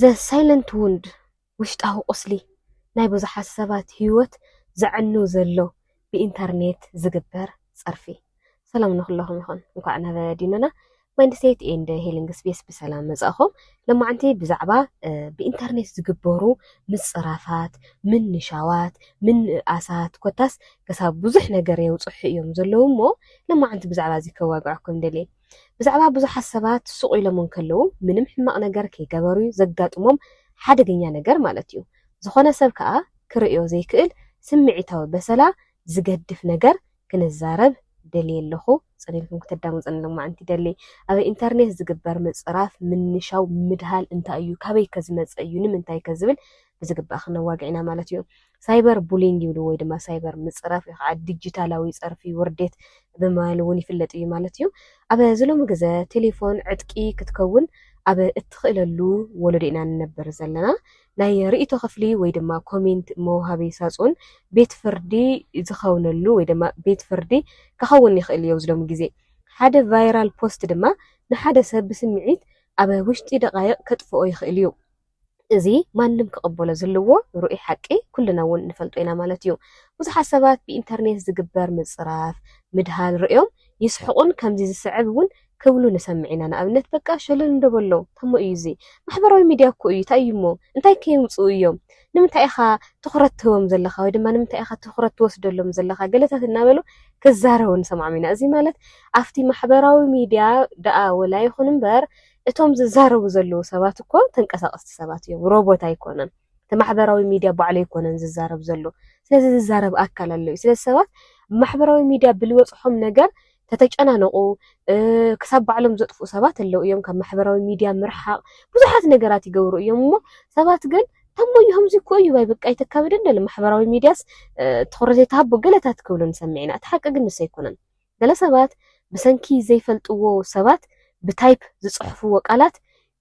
The silent wound ውሽጣዊ ቁስሊ ናይ ብዙሓት ሰባት ህይወት ዝዕኑ ዘሎ ብኢንተርኔት ዝግበር ፀርፊ ሰላም ንኹለኹም ይኹን እንኳዕ ናብ ዲንና ማይንድሴት ኤንድ ሂሊንግ ስፔስ ብሰላም መጻእኹም ለማዓንቲ ብዛዕባ ብኢንተርኔት ዝግበሩ ምፅራፋት ምንሻዋት ምንኣሳት ኮታስ ከሳብ ብዙሕ ነገር የውፅሑ እዮም ዘለዉ እሞ ለማዓንቲ ብዛዕባ እዚ ከዋግዓኩም ደልየ ብዛዕባ ብዙሓት ሰባት ሱቕ ኢሎም ከለዉ ምንም ሕማቕ ነገር ከይገበሩ ዘጋጥሞም ሓደገኛ ነገር ማለት እዩ ዝኾነ ሰብ ከዓ ክርእዮ ዘይክእል ስምዒታዊ በሰላ ዝገድፍ ነገር ክንዛረብ ደልየ ኣለኹ ፀኒልኩም ክትዳመፁን ለማዓንቲ ደልየ ኣብ ኢንተርኔት ዝግበር ምፅራፍ ምንሻው ምድሃል እንታይ እዩ ካበይ ከዝመፀ እዩ ንምንታይ ከዝብል ብዝግባእ ክነዋግዕና ማለት እዩ ሳይበር ቡሊንግ ይብሉ ወይ ድማ ሳይበር ምፅራፍ ወይ ከዓ ዲጂታላዊ ፀርፊ ውርደት ብምባል እውን ይፍለጥ እዩ ማለት እዩ ኣብ ዝሎሚ ግዜ ቴሌፎን ዕጥቂ ክትከውን ኣብ እትኽእለሉ ወለዶ ኢና ንነብር ዘለና ናይ ርእይቶ ክፍሊ ወይ ድማ ኮሜንት መውሃቢ ሳጹን ቤት ፍርዲ ዝኸውነሉ ወይ ድማ ቤት ፍርዲ ክኸውን ይኽእል እዩ ዝሎሚ ግዜ ሓደ ቫይራል ፖስት ድማ ንሓደ ሰብ ብስምዒት ኣብ ውሽጢ ደቃይቕ ከጥፍኦ ይኽእል እዩ እዚ ማንም ክቕበሎ ዘለዎ ሩኡይ ሓቂ ኩልና እውን ንፈልጦ ኢና ማለት እዩ ብዙሓት ሰባት ብኢንተርኔት ዝግበር ምፅራፍ ምድሃል ርእዮም ይስሕቁን ከምዚ ዝስዕብ እውን ክብሉ ንሰምዕ ኢና ንኣብነት በቃ ሸለል እንደበሎ ተሞ እዩ እዚ ማሕበራዊ ሚድያ እኮ እዩ እንታይ እዩ እሞ እንታይ ከየምፅኡ እዮም ንምንታይ ኢኻ ትኩረት ትህቦም ዘለኻ ወይ ድማ ንምንታይ ኢኻ ትኩረት ትወስደሎም ዘለኻ ገለታት እናበሉ ክዛረቡ ንሰምዖም ኢና እዚ ማለት ኣብቲ ማሕበራዊ ሚድያ ደኣ ወላ ይኹን እምበር እቶም ዝዛረቡ ዘለዉ ሰባት እኮ ተንቀሳቐስቲ ሰባት እዮም ሮቦት ኣይኮነን ማሕበራዊ ሚድያ ባዕሉ ኣይኮነን ዝዛረብ ዘሎ ስለዚ ዝዛረብ ኣካል ኣሎ እዩ ስለዚ ሰባት ማሕበራዊ ሚድያ ብልወፅሖም ነገር ተተጨናነቁ ክሳብ ባዕሎም ዘጥፍኡ ሰባት ኣለዉ እዮም ካብ ማሕበራዊ ሚድያ ምርሓቅ ብዙሓት ነገራት ይገብሩ እዮም እሞ ሰባት ግን ተሞ ከምዚ እኮ እዩ ባይ በቃ ይተካብድን ደለ ማሕበራዊ ሚድያስ ትኩረት ዘይተሃቦ ገለታት ክብሉ ንሰምዕ ኢና እቲ ሓቂ ግን ንስ ኣይኮነን ገለ ሰባት ብሰንኪ ዘይፈልጥዎ ሰባት ብታይፕ ዝፅሕፍዎ ቃላት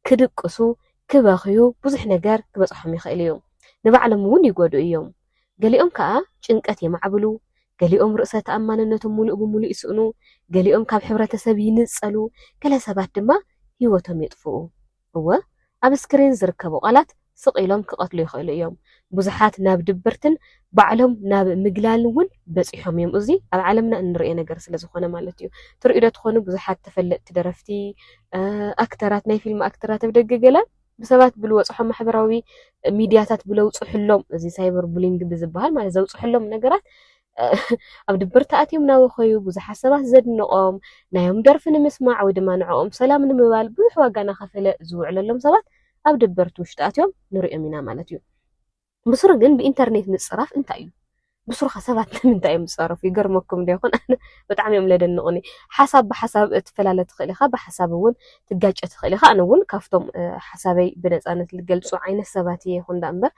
ክድቅሱ ክበኽዩ ብዙሕ ነገር ክበፅሖም ይኽእል እዩ ንባዕሎም እውን ይጎድኡ እዮም ገሊኦም ከዓ ጭንቀት የማዕብሉ ገሊኦም ርእሰ ተኣማንነቶም ሙሉእ ብሙሉእ ይስእኑ ገሊኦም ካብ ሕብረተሰብ ይንፀሉ ገለ ሰባት ድማ ሂወቶም የጥፍኡ እወ ኣብ ስክሪን ዝርከቡ ቃላት ስቕ ኢሎም ክቐትሉ ይኽእሉ እዮም ብዙሓት ናብ ድብርትን ባዕሎም ናብ ምግላል እውን በፂሖም እዮም እዚ ኣብ ዓለምና እንሪኦ ነገር ስለ ዝኾነ ማለት እዩ ትሪኡ ዶ ትኾኑ ብዙሓት ተፈለጥቲ ደረፍቲ ኣክተራት ናይ ፊልም ኣክተራት ኣብ ደገ ገለ ብሰባት ብልወፅሖም ማሕበራዊ ሚድያታት ብለውፅሕሎም እዚ ሳይበር ቡሊንግ ብዝበሃል ማለት ዘውፅሕሎም ነገራት ኣብ ድብርቲ ኣትዮም ናወኸዩ ብዙሓት ሰባት ዘድንቖም ናዮም ደርፊ ንምስማዕ ወይ ድማ ንዕኦም ሰላም ንምባል ብዙሕ ዋጋ እናኸፈለ ዝውዕለሎም ሰባት ኣብ ድብርቲ ውሽጢ ኣትዮም ንሪኦም ኢና ማለት እዩ ብስሩ ግን ብኢንተርኔት ምፅራፍ እንታይ እዩ ብስሩኻ ሰባት ንምንታይ እዮም ዝፀረፉ ይገርመኩም ዶ ይኹን ብጣዕሚ እዮም ለደንቑኒ ሓሳብ ብሓሳብ እትፈላለ ትኽእል ኢኻ ብሓሳብ እውን ትጋጨ ትኽእል ኢኻ ኣነ እውን ካብቶም ሓሳበይ ብነፃነት ዝገልፁ ዓይነት ሰባት እየ ይኹን ዳ እምበር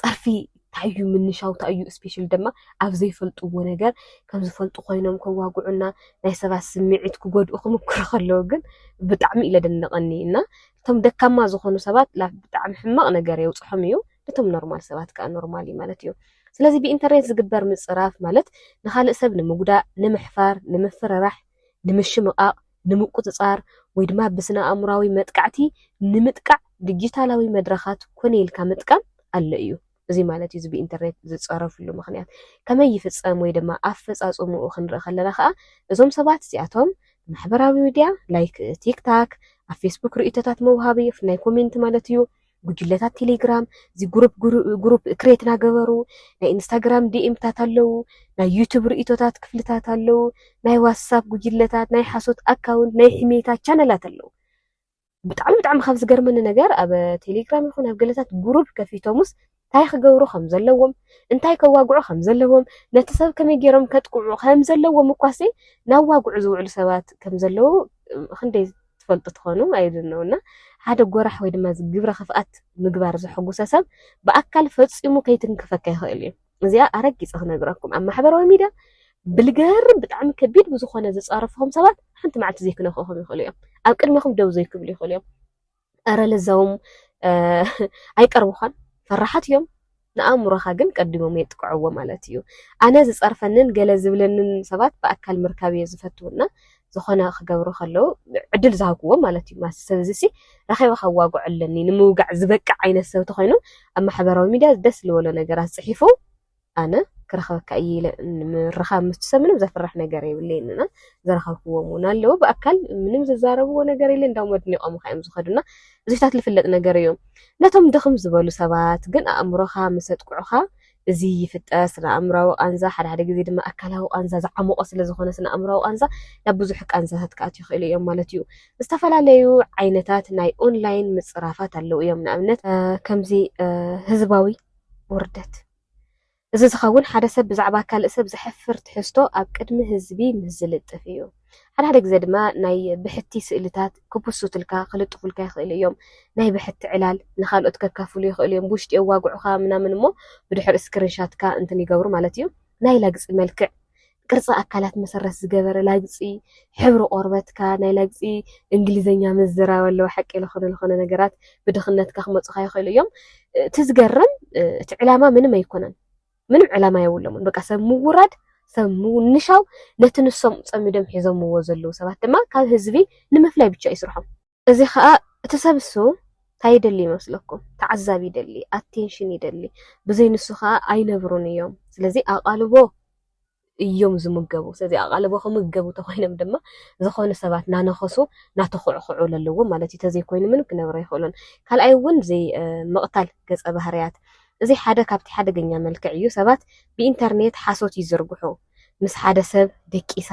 ፀርፊ እንታይ እዩ ምንሻው እንታይ እዩ ስፔሻል ድማ ኣብ ዘይፈልጥዎ ነገር ከም ዝፈልጡ ኮይኖም ከዋግዑና ናይ ሰባት ስምዒት ክጎድኡ ክምክሩ ከለዉ ግን ብጣዕሚ እዩ ለደንቐኒ እና እቶም ደካማ ዝኾኑ ሰባት ብጣዕሚ ሕማቕ ነገር የውፅሖም እዩ እቶም ኖርማል ሰባት ከዓ ኖርማል እዩ ማለት እዩ ስለዚ ብኢንተርኔት ዝግበር ምፅራፍ ማለት ንኻልእ ሰብ ንምጉዳእ ንምሕፋር ንምፍርራሕ ንምሽምቓቕ ንምቁፅፃር ወይ ድማ ብስነ ኣእምራዊ መጥቃዕቲ ንምጥቃዕ ዲጂታላዊ መድረኻት ኮነ ኢልካ ምጥቃም ኣሎ እዩ እዚ ማለት እዩ ብኢንተርኔት ዝፀረፍሉ ምክንያት ከመይ ይፍፀም ወይ ድማ ኣፈፃፅምኡ ክንርኢ ከለና ከዓ እዞም ሰባት እዚኣቶም ማሕበራዊ ሚድያ ላይክ ቲክታክ ኣብ ፌስቡክ ርእይቶታት መውሃቢ ናይ ኮሜንት ማለት እዩ ጉጅለታት ቴሌግራም እዚ ግሩፕ ክሬት ናገበሩ ናይ ኢንስታግራም ዲኤምታት ኣለዉ ናይ ዩቱብ ርእይቶታት ክፍልታት ኣለዉ ናይ ዋትሳፕ ጉጅለታት ናይ ሓሶት ኣካውንት ናይ ሕሜታት ቻነላት ኣለዉ ብጣዕሚ ካብ ዝገርመኒ ነገር ኣብ ቴሌግራም ይኹን ኣብ ገለታት ግሩፕ ከፊቶምስ እንታይ ክገብሩ ከም ዘለዎም እንታይ ከዋግዑ ከም ዘለዎም ነቲ ሰብ ከመይ ገይሮም ከጥቅዑ ከም ዘለዎም እኳሲ ናዋግዑ ዝውዕሉ ሰባት ከም ዘለዉ ክንደይ ትፈልጡ ትኾኑ ኣይድነውና ሓደ ጎራሕ ወይ ድማ ግብረ ክፍኣት ምግባር ዝሕጉሰ ሰብ ብኣካል ፈፂሙ ከይትንክፈካ ይኽእል እዩ እዚኣ ኣረጊፀ ክነግረኩም ኣብ ማሕበራዊ ሚድያ ብልገርም ብጣዕሚ ከቢድ ብዝኾነ ዝፃረፍኩም ሰባት ሓንቲ መዓልቲ ዘይክነኽእኹም ይኽእሉ እዮም ኣብ ቅድሚኹም ደው ዘይክብሉ ይኽእሉ እዮም ኣረ ለዛዎም ኣይቀርቡኻን ፈራሓት እዮም ንኣእምሮኻ ግን ቀዲሞም የጥቅዕዎ ማለት እዩ ኣነ ዝፀርፈንን ገለ ዝብለንን ሰባት ብኣካል ምርካብ እየ ዝፈትውና ዝኾነ ክገብሩ ከለው ዕድል ዝሃብዎ ማለት እዩ ማስ ሰብ እዚ ረኺባ ከዋግዐለኒ ንምውጋዕ ዝበቅዕ ዓይነት ሰብ ተኮይኑ ኣብ ማሕበራዊ ሚድያ ደስ ዝበሎ ነገራት ፅሒፉ ኣነ ክረኸበካ እየ ምርኻብ ምስ ሰብ ምንም ዘፍርሕ ነገር የብለይንና ዝረኸብክዎም እውን ኣለዉ ብኣካል ምንም ዝዛረብዎ ነገር የለ እንዳውም ኣድኒቖም እዮም ዝኸዱና እዚታት ዝፍለጥ ነገር እዩ ነቶም ድኽም ዝበሉ ሰባት ግን ኣእምሮኻ ምስ ኣጥቅዑኻ እዚ ይፍጠስ ንኣእምሮዊ ቃንዛ ሓደ ግዜ ድማ ኣካላዊ ቃንዛ ዝዓመቆ ስለ ዝኾነ ንኣእምሮዊ ቃንዛ ናብ ብዙሕ ቃንዛታት ክኣትዩ ይኽእሉ እዮም ማለት እዩ ዝተፈላለዩ ዓይነታት ናይ ኦንላይን ምፅራፋት ኣለዉ እዮም ንኣብነት ከምዚ ህዝባዊ ውርደት እዚ ዝኸውን ሓደ ሰብ ብዛዕባ ካልእ ሰብ ዝሕፍር ትሕዝቶ ኣብ ቅድሚ ህዝቢ ምስ ዝልጥፍ እዩ ሓደ ግዜ ድማ ናይ ብሕቲ ስእልታት ክብሱትልካ ክልጥፉልካ ይኽእል እዮም ናይ ብሕቲ ዕላል ንኻልኦት ከካፍሉ ይኽእሉ እዮም ብውሽጢ የዋግዑኻ ምናምን እሞ ብድሕሪ ስክሪንሻትካ እንትን ይገብሩ ማለት እዩ ናይ ላግፂ መልክዕ ቅርፂ ኣካላት መሰረት ዝገበረ ላግፂ ሕብሪ ቆርበትካ ናይ ላግፂ እንግሊዘኛ ምዝራብ ኣለዎ ሓቂ ዝኾነ ነገራት ብድኽነትካ ክመፁኻ ይኽእሉ እዮም እቲ ዝገርም እቲ ዕላማ ምንም ኣይኮነን ምንም ዕላማ የብሎምን በቃ ሰብ ምውራድ ሰብ ንሻው ነቲ ንሶም ፀሚዶም ሒዞምዎ ዘለዉ ሰባት ድማ ካብ ህዝቢ ንምፍላይ ብቻ ይስርሖም እዚ ከዓ እቲ ሰብ እሱ እንታይ ይደሊ ይመስለኩም ተዓዛቢ ይደሊ ኣቴንሽን ይደሊ ብዘይ ንሱ ከዓ ኣይነብሩን እዮም ስለዚ ኣቓልቦ እዮም ዝምገቡ ስለዚ ኣቓልቦ ክምገቡ ተኮይኖም ድማ ዝኾነ ሰባት ናነኸሱ ናተኽዕኽዑ ኣለዎ ማለት እዩ ተዘይኮይኑ ምንም ክነብሩ ኣይኽእሉን ካልኣይ እውን ዘይ መቕታል ገፀ ባህርያት እዚ ሓደ ካብቲ ሓደገኛ መልክዕ እዩ ሰባት ብኢንተርኔት ሓሶት ይዝርግሑ ምስ ሓደ ሰብ ደቂሳ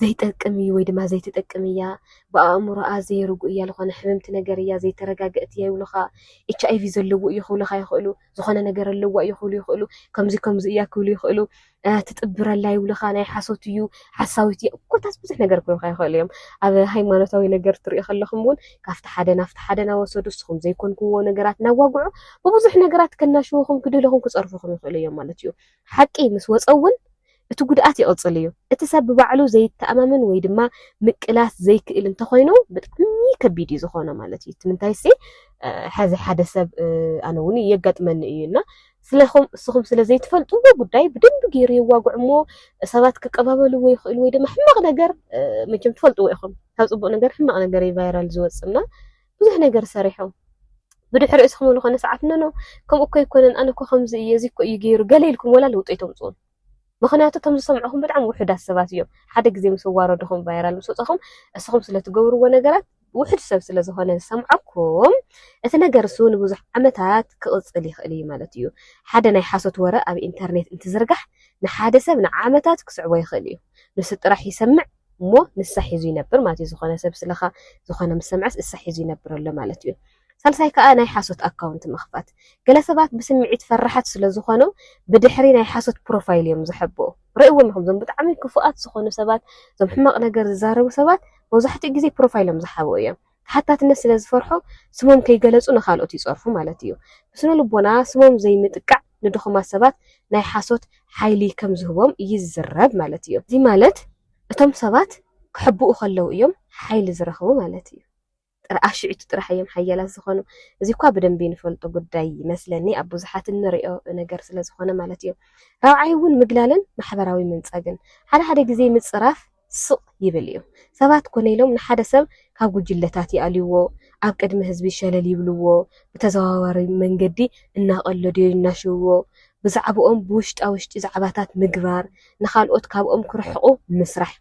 ዘይጠቅም እዩ ወይ ድማ ዘይትጠቅም እያ ብኣእምሮኣ ዘይርጉእ እያ ዝኾነ ሕመምቲ ነገር እያ ዘይተረጋግአት እያ ይብሉኻ ኤችኣይቪ ዘለዎ እዩ ክብሉኻ ይኽእሉ ዝኾነ ነገር ኣለዋ እዩ ክብሉ ይኽእሉ ከምዚ እያ ክብሉ ይኽእሉ ትጥብረላ ይብሉኻ ናይ ሓሶት እዩ ሓሳዊት እያ ኮታስ ብዙሕ ነገር ክብሉኻ ይኽእሉ እዮም ኣብ ሃይማኖታዊ ነገር ትሪኦ ከለኹም እውን ካብቲ ሓደ ናፍቲ ሓደ ናወሰዱ ንስኹም ዘይኮንኩዎ ነገራት ናዋግዑ ብብዙሕ ነገራት ከናሽውኹም ክድለኹም ክፀርፉኹም ይኽእሉ እዮም ማለት እዩ ሓቂ ምስ ወፀ እውን እቲ ጉድኣት ይቕፅል እዩ እቲ ሰብ ብባዕሉ ዘይተኣማምን ወይ ድማ ምቅላስ ዘይክእል እንተኮይኑ ብጣዕሚ ከቢድ እዩ ዝኾነ ማለት እዩ ምንታይ ሲ ሕዚ ሓደ ሰብ ኣነ እውን የጋጥመኒ እዩና ስለኹም እስኹም ስለዘይትፈልጥዎ ጉዳይ ብደንብ ገይሩ የዋግዕ እሞ ሰባት ክቀባበልዎ ይኽእሉ ወይ ድማ ሕማቕ ነገር መቸም ትፈልጥዎ ኢኹም ካብ ፅቡቕ ነገር ሕማቕ ነገር ቫይራል ዝወፅና ብዙሕ ነገር ሰሪሖም ብድሕሪ እስኹም ዝኾነ ሰዓት ነኖ ከምኡ እኮ ይኮነን ኣነ እኮ ከምዚ እየ እዚ እኮ እዩ ገይሩ ገለ ኢልኩም ወላ ለውጠይቶም ፅኡን ምክንያቱ እቶም ዝሰምዑኹም ብጣዕሚ ውሕዳት ሰባት እዮም ሓደ ግዜ ምስ ዋረድኹም ቫይራል ምስ ወፀኹም እስኹም ስለትገብርዎ ነገራት ውሕድ ሰብ ስለ ዝኾነ ዝሰምዐኩም እቲ ነገር እሱ ንብዙሕ ዓመታት ክቕፅል ይኽእል እዩ ማለት እዩ ሓደ ናይ ሓሶት ወረ ኣብ ኢንተርኔት እንትዝርጋሕ ንሓደ ሰብ ንዓመታት ክስዕቦ ይኽእል እዩ ንሱ ጥራሕ ይሰምዕ እሞ ንሳ ሒዙ ይነብር ማለት እዩ ዝኾነ ሰብ ስለኻ ዝኾነ ምስ ሰምዐስ እሳ ሒዙ ይነብር ኣሎ ማለት እዩ ሳልሳይ ከዓ ናይ ሓሶት ኣካውንት ምኽፋት ገለ ሰባት ብስምዒት ፈራሓት ስለ ዝኾኑ ብድሕሪ ናይ ሓሶት ፕሮፋይል እዮም ዝሕብኡ ርእይዎም ኢኹም ዞም ብጣዕሚ ክፉኣት ዝኾኑ ሰባት ዞም ሕማቕ ነገር ዝዛረቡ ሰባት መብዛሕትኡ ግዜ ፕሮፋይሎም ዝሓብኡ እዮም ሓታትነት ስለ ዝፈርሑ ስሞም ከይገለፁ ንኻልኦት ይፀርፉ ማለት እዩ ብስነ ልቦና ስሞም ዘይምጥቃዕ ንድኹማት ሰባት ናይ ሓሶት ሓይሊ ከም ዝህቦም ይዝረብ ማለት እዩ እዚ ማለት እቶም ሰባት ክሕብኡ ከለው እዮም ሓይሊ ዝረኽቡ ማለት እዩ ኣሽዒቱ ጥራሕ እዮም ሓያላት ዝኾኑ እዚ እኳ ብደንቢ ንፈልጦ ጉዳይ ይመስለኒ ኣብ ብዙሓት እንሪኦ ነገር ስለ ዝኾነ ማለት እዩ ራብዓይ እውን ምግላልን ማሕበራዊ ምንፀግን ሓደ ግዜ ምፅራፍ ስቕ ይብል እዩ ሰባት ኮነ ኢሎም ንሓደ ሰብ ካብ ጉጅለታት ይኣልይዎ ኣብ ቅድሚ ህዝቢ ሸለል ይብልዎ ብተዘዋዋሪ መንገዲ እናቐለድዮ ይናሽውዎ ብዛዕባኦም ብውሽጣውሽጢ ዛዕባታት ምግባር ንኻልኦት ካብኦም ክርሕቑ ምስራሕ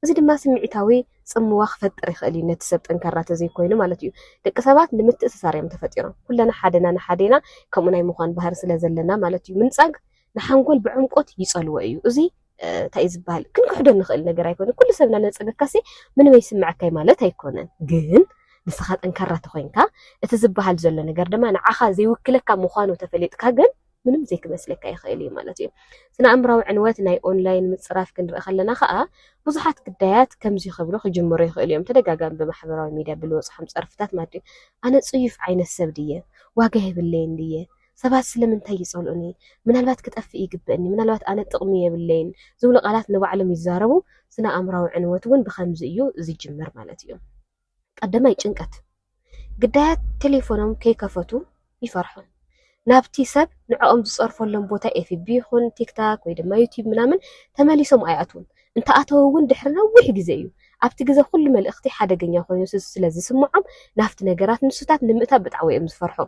እዚ ድማ ስምዒታዊ ጽምዋ ክፈጥር ይኽእል እዩ ነቲ ሰብ ጠንካራ ተዘይኮይኑ ማለት እዩ ደቂ ሰባት ንምትእስሳር እዮም ተፈጢሮም ኩለና ሓደና ንሓደና ከምኡ ናይ ምዃን ባህሪ ስለ ዘለና ማለት እዩ ምንፃግ ንሓንጎል ብዕምቆት ይፀልዎ እዩ እዚ እንታይ ዝበሃል ክንክሕዶ ንኽእል ነገር ኣይኮነን ኩሉ ሰብና ነፀገካሲ ምንም ኣይስምዐካይ ማለት ኣይኮነን ግን ንስኻ ጠንካራ ተኮይንካ እቲ ዝበሃል ዘሎ ነገር ድማ ንዓኻ ዘይውክለካ ምዃኑ ተፈሊጥካ ግን ምንም ዘይክመስለካ ይኽእል እዩ ማለት እዩ ስነ ኣእምራዊ ዕንወት ናይ ኦንላይን ምፅራፍ ክንርኢ ከለና ከዓ ብዙሓት ጉዳያት ከምዚ ክብሉ ክጅምሩ ይኽእሉ እዮም ተደጋጋሚ ብማሕበራዊ ሚድያ ብልወፅሖም ፀርፍታት ማለት እዩ ኣነ ፅዩፍ ዓይነት ሰብ ድየ ዋጋ የብለይን ድየ ሰባት ስለምንታይ ይፀልኡኒ ምናልባት ክጠፍእ ይግብአኒ ምናልባት ኣነ ጥቕሚ የብለይን ዝብሉ ቃላት ንባዕሎም ይዛረቡ ስነ ኣእምራዊ ዕንወት እውን ብከምዚ እዩ ዝጅምር ማለት እዩ ቀዳማይ ጭንቀት ግዳያት ቴሌፎኖም ከይከፈቱ ይፈርሑ ናብቲ ሰብ ንዕኦም ዝፀርፈሎም ቦታ ኤፍቢ ይኹን ቲክታክ ወይ ድማ ዩቲዩብ ምናምን ተመሊሶም ኣይኣትውን እንተኣተው እውን ድሕሪ ነዊሕ ግዜ እዩ ኣብቲ ግዜ ኩሉ መልእኽቲ ሓደገኛ ኮይኑ ስለዚ ስምዖም ናፍቲ ነገራት ንሱታት ንምእታብ ብጣዕሚ እዮም ዝፈርሑ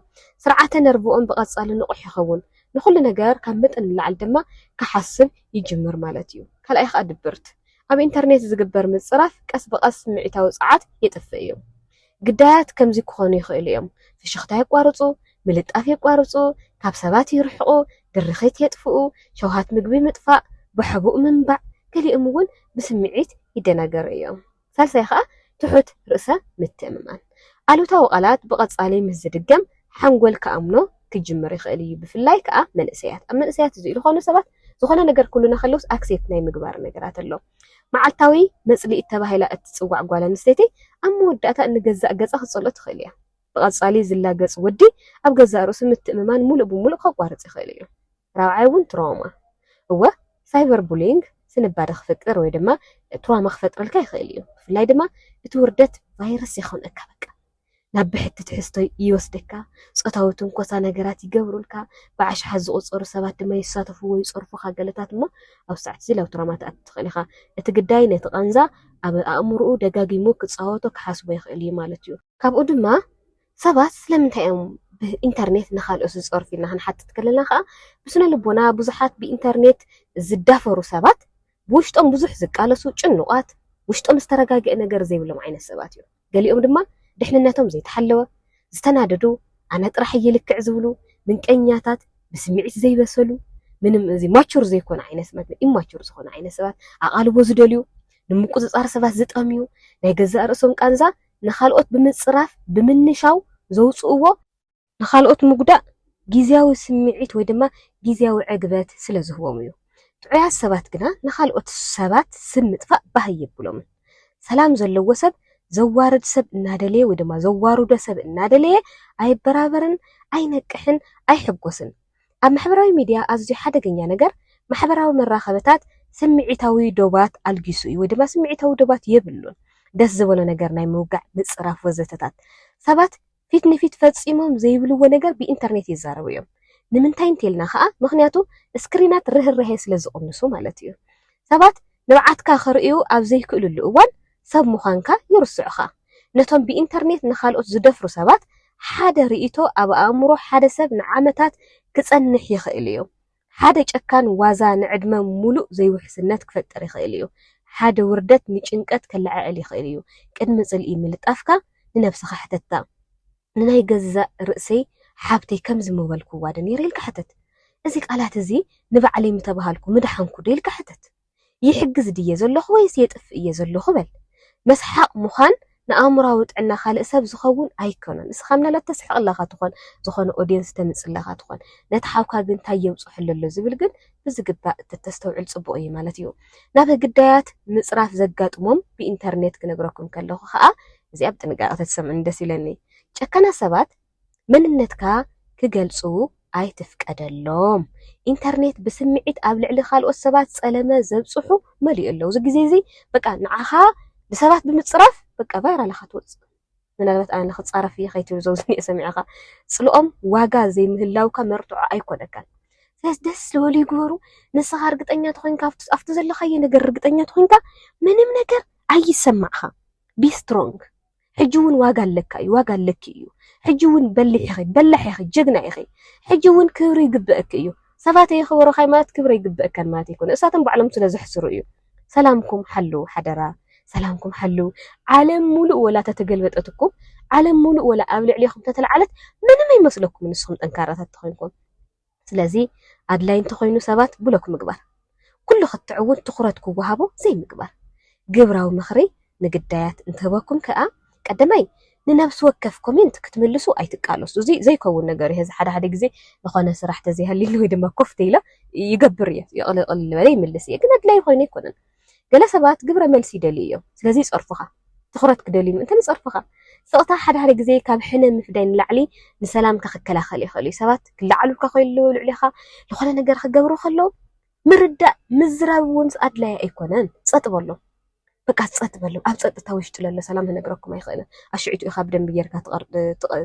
ስርዓተ ነርብኦም ብቐጻሊ ንቑሕ ይኸውን ንኩሉ ነገር ካብ መጠን ንላዕሊ ድማ ክሓስብ ይጅምር ማለት እዩ ካልኣይ ከዓ ድብርት ኣብ ኢንተርኔት ዝግበር ምፅራፍ ቀስ ብቐስ ስምዒታዊ ፀዓት የጥፍእ እዩ ግዳያት ከምዚ ክኾኑ ይኽእሉ እዮም ፍሽኽታ የቋርፁ ምልጣፍ የቋርፁ ካብ ሰባት ይርሕቑ ድርኺት የጥፍኡ ሸውሃት ምግቢ ምጥፋእ ብሕቡእ ምንባዕ ገሊኦም እውን ብስምዒት ይደናገሩ እዮም ሳልሳይ ከዓ ትሑት ርእሰ ምትእምማን ኣሉታዊ ቃላት ብቐጻሊ ምስ ዝድገም ሓንጎል ከኣምኖ ክጅምር ይኽእል እዩ ብፍላይ ከዓ መንእሰያት ኣብ መንእሰያት እዚ ዝኾኑ ሰባት ዝኾነ ነገር ኩሉና ከለውስ ኣክሴፕት ናይ ምግባር ነገራት ኣሎ መዓልታዊ መጽሊእ ተባሂላ እትፅዋዕ ጓል ኣንስተይቲ ኣብ መወዳእታ እንገዛእ ገዛ ክጸልኦ ትኽእል እያ ብቐጻሊ ዝላገጽ ወዲ ኣብ ገዛእ ርእሱ ምትእምማን ሙሉእ ብሙሉእ ከቋርፅ ይኽእል እዩ ራብዓይ እውን ትራውማ እወ ሳይበር ቡሊንግ ስንባደ ክፍጥር ወይ ድማ ትራውማ ክፈጥረልካ ይኽእል እዩ ብፍላይ ድማ እቲ ውርደት ቫይረስ ይኹንካ በቃ ናብ ብሕቲ ትሕዝቶ ይወስደካ ጾታዊ ትንኮሳ ነገራት ይገብሩልካ ብዓሽሓ ዝቑፀሩ ሰባት ድማ ይሳተፉ ወይ ይፀርፉካ ገለታት እሞ ኣብ ሰዓት እዚ ላብ ትራውማ ትኽእል ኢኻ እቲ ግዳይ ነቲ ቐንዛ ኣብ ኣእምሮኡ ደጋጊሙ ክፃወቶ ክሓስቦ ይኽእል እዩ ማለት እዩ ካብኡ ድማ ሰባት ስለምንታይ እዮም ብኢንተርኔት ንኻልኦት ዝፀርፉ ኢልና ክንሓትት ከለና ከዓ ብስነ ልቦና ብዙሓት ብኢንተርኔት ዝዳፈሩ ሰባት ብውሽጦም ብዙሕ ዝቃለሱ ጭኑቓት ውሽጦም ዝተረጋግአ ነገር ዘይብሎም ዓይነት ሰባት እዮም ገሊኦም ድማ ድሕንነቶም ዘይተሓለወ ዝተናደዱ ኣነ ጥራሕ እየልክዕ ዝብሉ ምንቀኛታት ብስምዒት ዘይበሰሉ ምንም እዚ ማቹር ዘይኮነ ዓይነት ሰባት ኢማቹር ዝኾነ ዓይነት ሰባት ኣቓልቦ ዝደልዩ ንምቁፅጻር ሰባት ዝጠምዩ ናይ ገዛእ ርእሶም ቃንዛ ንኻልኦት ብምፅራፍ ብምንሻው ዘውፅእዎ ንኻልኦት ምጉዳእ ጊዜያዊ ስምዒት ወይ ድማ ጊዜያዊ ዕግበት ስለ ዝህቦም እዩ ጥዑያት ሰባት ግና ንኻልኦት ሰባት ስም ምጥፋእ ባህ የብሎምን ሰላም ዘለዎ ሰብ ዘዋርድ ሰብ እናደለየ ወይ ድማ ዘዋሩዶ ሰብ እናደለየ ኣይበራበርን ኣይነቅሕን ኣይሕጎስን ኣብ ማሕበራዊ ሚድያ ኣዝዩ ሓደገኛ ነገር ማሕበራዊ መራኸበታት ስምዒታዊ ዶባት ኣልጊሱ እዩ ወይ ድማ ስምዒታዊ ዶባት የብሉን ደስ ዝበሎ ነገር ናይ ምውጋዕ ምፅራፍ ወዘተታት ሰባት ፊት ንፊት ፈፂሞም ዘይብልዎ ነገር ብኢንተርኔት ይዛረቡ እዮም ንምንታይ እንተልና ከዓ ምክንያቱ ስክሪናት ርህርሄ ስለ ዝቕንሱ ማለት እዩ ሰባት ንብዓትካ ክርእዩ ኣብ ዘይክእልሉ እዋን ሰብ ምዃንካ ይርስዑኻ ነቶም ብኢንተርኔት ንኻልኦት ዝደፍሩ ሰባት ሓደ ርእይቶ ኣብ ኣእምሮ ሓደ ሰብ ንዓመታት ክጸንሕ ይኽእል እዩ ሓደ ጨካን ዋዛ ንዕድመ ሙሉእ ዘይውሕስነት ክፈጥር ይኽእል እዩ ሓደ ውርደት ንጭንቀት ከለዓዕል ይኽእል እዩ ቅድሚ ጽልኢ ምልጣፍካ ንነፍስኻ ሕተታ ንናይ ገዛእ ርእሰይ ሓብተይ ከም ዝምበልክዋ ደ ነይረ ኢልካ ሕተት እዚ ቃላት እዚ ንባዕለይ ምተባሃልኩ ምድሓንኩ ዶ ኢልካ ሕተት ይሕግዝ ድየ ዘለኹ ወይስ የጥፍእ እየ ዘለኹ በል መስሓቅ ምዃን ንኣእምራዊ ጥዕና ካልእ ሰብ ዝኸውን ኣይኮነን እስኻ ምናልባት ተስሕቕላኻ ትኾን ዝኾነ ኦድየንስ ተምፅላኻ ትኾን ነቲ ሓውካ ግን እንታይ የምፅሐሉ ኣሎ ዝብል ግን ብዝግባእ ተስተውዕል ፅቡቅ እዩ ማለት እዩ ናብ ግዳያት ምፅራፍ ዘጋጥሞም ብኢንተርኔት ክነግረኩም ከለኹ ከዓ እዚኣ ብጥንቃቐ ተሰምዑ ደስ ይለኒ ጨካና ሰባት መንነትካ ክገልፁ ኣይትፍቀደሎም ኢንተርኔት ብስምዒት ኣብ ልዕሊ ካልኦት ሰባት ፀለመ ዘብፅሑ መሊኡ ኣለዉ እዚ ግዜ እዚ በቃ ንዓኻ ብሰባት ብምፅራፍ በቃ ቫይራል ክትወፅእ ምናልባት ኣነ ንክፃረፍ እየ ከይትብል ዘውዝኒአ ሰሚዕኻ ፅልኦም ዋጋ ዘይምህላውካ መርትዖ ኣይኮነካን ስለዚ ደስ ዝበሉ ይግበሩ ንስኻ እርግጠኛ ትኾንካ ኣብቲ ዘለኻዮ ነገር እርግጠኛ ትኾንካ ምንም ነገር ኣይሰማዕኻ ቢ ስትሮንግ ሕጂ እውን ዋጋ ኣለካ እዩ ዋጋ ኣለኪ እዩ ሕጂ እውን በሊሕ ኢኺ በላሕ ኢኺ ጀግና ኢኺ ሕጂ እውን ክብሪ ይግብአክ እዩ ሰባት ይኽበሩኻ ማለት ክብሪ ይግብአካን ማለት ይኮነ እሳቶም ባዕሎም ስለ ዝሕስሩ እዩ ሰላምኩም ሓሉ ሓደራ ሰላምኩም ሓሉ ዓለም ሙሉእ ወላ ተተገልበጠትኩም ዓለም ሙሉእ ወላ ኣብ ልዕሊኹም ተተለዓለት ምንም ኣይመስለኩም ንስኹም ጠንካራታት ትኾንኩም ስለዚ ኣድላይ እንተኾይኑ ሰባት ብሎክ ምግባር ኩሉ ክትዕውን ትኹረት ክወሃቦ ዘይምግባር ግብራዊ ምኽሪ ንግዳያት እንትህበኩም ከዓ ቀዳማይ ንነፍሲ ወከፍ ኮሜንት ክትምልሱ ኣይትቃለሱ እዚ ዘይከውን ነገር እዩ ሓደ ሓደ ግዜ ዝኾነ ስራሕ ተዘይሃሊሉ ወይ ድማ ኮፍ ተኢላ ይገብር እየ ይቕልቕል ዝበለ ይምልስ እየ ግን ኣድላይ ኮይኑ ኣይኮነን ገለ ሰባት ግብረ መልሲ ይደልዩ እዮም ስለዚ ይፀርፉኻ ትኹረት ክደልዩ ምእንተን ይፀርፉኻ ስቕታ ሓደ ሓደ ግዜ ካብ ሕነ ምፍዳይ ንላዕሊ ንሰላምካ ክከላኸል ይኽእል እዩ ሰባት ክላዕሉልካ ከይለዉ ልዕሊኻ ዝኾነ ነገር ክገብሩ ከለዉ ምርዳእ ምዝራብ እውን ኣድላይ ኣይኮነን ፀጥ በሎ በቃ ፀጥ በሎ ኣብ ፀጥታ ውሽጢ ለሎ ሰላም ክነግረኩም ኣይኽእልን ኣሽዒቱ ኢኻ ብደንቢ ጌርካ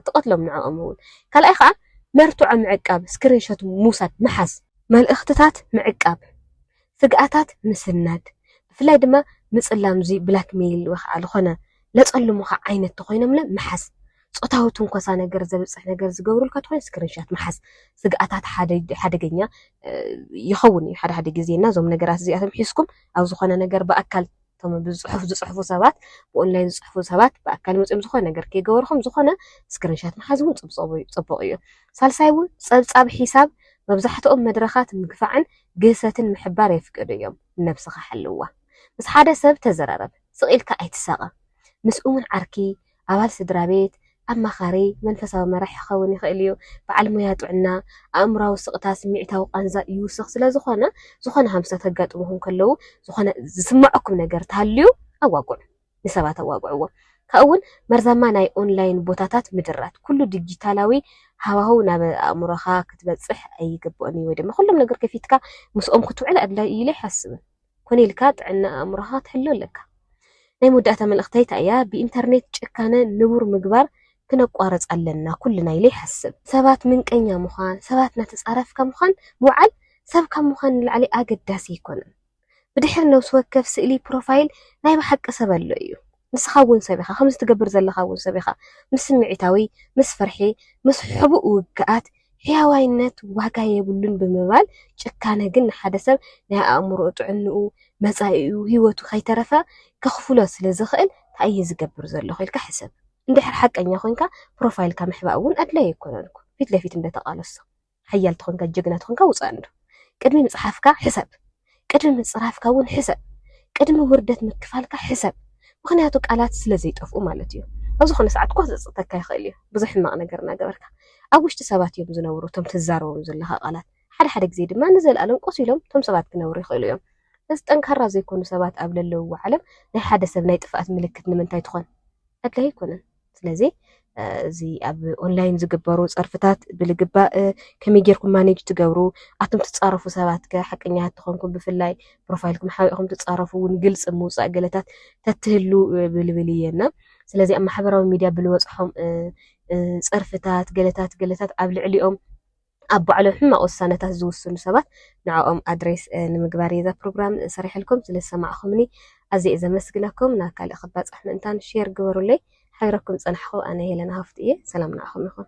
ትቐትሎም ንዕኦም እውን ካልኣይ ከዓ መርትዖ ምዕቃብ ስክሪንሾት ምውሳድ ምሓዝ መልእኽትታት ምዕቃብ ስግኣታት ምስናድ ብፍላይ ድማ ምጽላም ዚ ብላክ ሜል ወخዓ ዝኾነ ለጸልሙኻ ዓይነት ተኾይኖም ለመሓስ ጾታዊ ትንኮሳ ነገር ዘብጽሕ ነገር ዝገብሩልካ ተኾይኑ ስክሪንሾት መሓስ ስግኣታት ሓደገኛ ይኸውን እዩ ሓደ ግዜና ዞም ነገራት እዚኣቶም ሒስኩም ኣብ ዝኾነ ነገር በኣካል ቶም ብጽሑፍ ዝጽሕፉ ሰባት ብኦንላይን ዝጽሕፉ ሰባት በኣካል መጽኦም ዝኾነ ነገር ከይገበርኩም ዝኾነ ስክሪንሾት መሓዝ እውን ጽቡቕ እዩ ሳልሳይ እውን ጸብጻብ ሒሳብ መብዛሕትኦም መድረኻት ምግፋዕን ግህሰትን ምሕባር የፍቅዱ እዮም ነብስኻ ሓልዋ ምስ ሓደ ሰብ ተዘራረብ ስቂልካ ኣይትሳቐ ምስ እውን ዓርኪ ኣባል ስድራ ቤት ኣማኻሪ መንፈሳዊ መራሒ ክኸውን ይኽእል እዩ በዓል ሞያ ጥዕና ኣእምራዊ ስቕታ ስምዒታዊ ቃንዛ ይውስኽ ስለ ዝኾነ ሃምሳት ከጋጥሙኹም ከለዉ ዝኾነ ዝስማዐኩም ነገር ተሃልዩ ኣዋጉዕ ንሰባት ኣዋጉዕዎ ከእውን መርዛማ ናይ ኦንላይን ቦታታት ምድራት ኩሉ ዲጂታላዊ ሃዋህው ናብ ኣእምሮኻ ክትበጽሕ ኣይግብኦን ወይ ድማ ኩሎም ነገር ከፊትካ ምስኦም ክትውዕል ኣድላይ ኢለ ይሓስብን ኮነ ኢልካ ጥዕና ኣእምሮኻ ትሕሎ ኣለካ ናይ መወዳእታ መልእኽተይ እያ ብኢንተርኔት ጭካነ ንቡር ምግባር ክነቋርጽ ኣለና ኩልና ኢለ ይሓስብ ሰባት ምንቀኛ ምዃን ሰባት ናተጻረፍካ ምዃን ምውዓል ሰብ ካብ ምዃን ንላዕሊ ኣገዳሲ ይኮነን ብድሕሪ ነብሲ ወከፍ ስእሊ ፕሮፋይል ናይ ብሓቂ ሰብ ኣሎ እዩ ንስኻ እውን ሰብ ኢኻ ከምዚ ትገብር ዘለኻ እውን ሰብ ኢኻ ምስ ስምዒታዊ ምስ ፍርሒ ምስ ሕቡእ ውግኣት ሕያዋይነት ዋጋ የብሉን ብምባል ጭካነ ግን ንሓደ ሰብ ናይ ኣእምሮ ጥዕንኡ መጻኢኡ ህይወቱ ከይተረፈ ከኽፍሎ ስለ ዝኽእል እንታይ እዩ ዝገብር ዘሎ ኢልካ ሕሰብ እንድሕር ሓቀኛ ኮይንካ ፕሮፋይልካ ምሕባእ እውን ኣድላይ ኣይኮነን ፊት ለፊት እንደተቃለሶ ሓያልቲ ኮይንካ ጅግና ኮይንካ ውፃእ እንዶ ቅድሚ ምጽሓፍካ ሕሰብ ቅድሚ ምጽራፍካ እውን ሕሰብ ቅድሚ ውርደት ምክፋልካ ሕሰብ ምክንያቱ ቃላት ስለ ዘይጠፍኡ ማለት እዩ ኣብ ዝኾነ ሰዓት እኮ ዘጽተካ ይኽእል እዩ ብዙሕ ሕማቕ ነገር እናገበርካ ኣብ ውሽጢ ሰባት እዮም ዝነብሩ ቶም ትዛረቦም ዘለኻ ቃላት ሓደ ግዜ ድማ ንዘለኣለም ቆሲሎም ቶም ሰባት ክነብሩ ይኽእሉ እዮም እዚ ጠንካራ ዘይኮኑ ሰባት ኣብ ለለውዎ ዓለም ናይ ሓደ ሰብ ናይ ጥፍኣት ምልክት ንምንታይ ትኾን ኣድላይ ኣይኮነን ስለዚ እዚ ኣብ ኦንላይን ዝግበሩ ጸርፍታት ብልግባእ ከመይ ጌርኩም ማኔጅ ትገብሩ ኣቶም ትጻረፉ ሰባት ሓቀኛት ትኾንኩም ብፍላይ ፕሮፋይልኩም ሓቢእኩም ትጻረፉ እውን ግልጽ ምውጻእ ገለታት ተትህሉ ብልብል እየና ስለዚ ኣብ ማሕበራዊ ሚድያ ብልወጽሖም ጸርፍታት ገለታት ኣብ ልዕሊኦም ኣብ ባዕሎም ሕማቕ ውሳነታት ዝውስኑ ሰባት ንዕኦም ኣድሬስ ንምግባር የዛ ፕሮግራም ሰሪሕልኩም ስለ ዝሰማዕኹምኒ ኣዝየ ዘመስግነኩም ናብ ካልእ ክባፅሕ ምእንታን ሼር ግበሩለይ ሓቢረኩም ፀናሕኹ ኣነ ሄለና ሃፍቲ እየ ሰላም ንዓኹም ይኹን